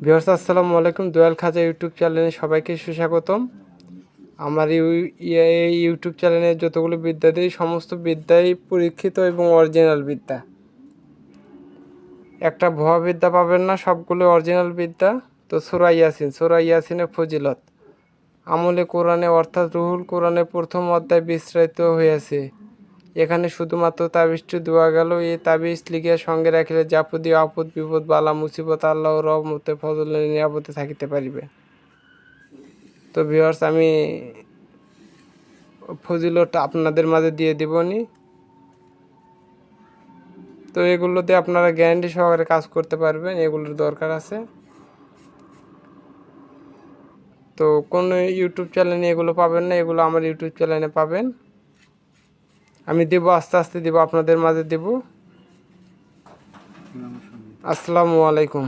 Viewers আসসালামু আলাইকুম। দোয়াল খাজা YouTube চ্যানেলে সবাইকে সুস্বাগতম। আমার এই ইউটিউব চ্যানেলে যতগুলো বিদ্যা দিই সমস্ত বিদ্যাই পরীক্ষিত এবং অরিজিনাল বিদ্যা। একটা ভুয়া বিদ্যা পাবেন না, সবগুলো অরিজিনাল বিদ্যা। তো সূরা ইয়াসিনের ফজিলত আমলে কোরআনে অর্থাৎ রুহুল কোরআনে প্রথম অধ্যায় বিস্তারিত হয়েছে। এখানে শুধুমাত্র তাবিজটি দেওয়া গেল। এই তাবিজ লিখিয়া সঙ্গে রাখিলে যাবতীয় আপদ বিপদ বালা মুসিবত আল্লাহর রহমতে ফজলে নিরাপদে থাকিতে পারিবে। তো ভিউয়ার্স আমি ফজিলতটা আপনাদের মাঝে দিয়ে দেবনি। তো এগুলোতে আপনারা গ্যারান্টি সহকারে কাজ করতে পারবেন, এগুলোর দরকার আছে। তো কোনো ইউটিউব চ্যানেলে এগুলো পাবেন না, এগুলো আমার ইউটিউব চ্যানেলে পাবেন। আমি দেব, আস্তে আস্তে দেব, আপনাদের মাঝে দেব। আসসালামু আলাইকুম।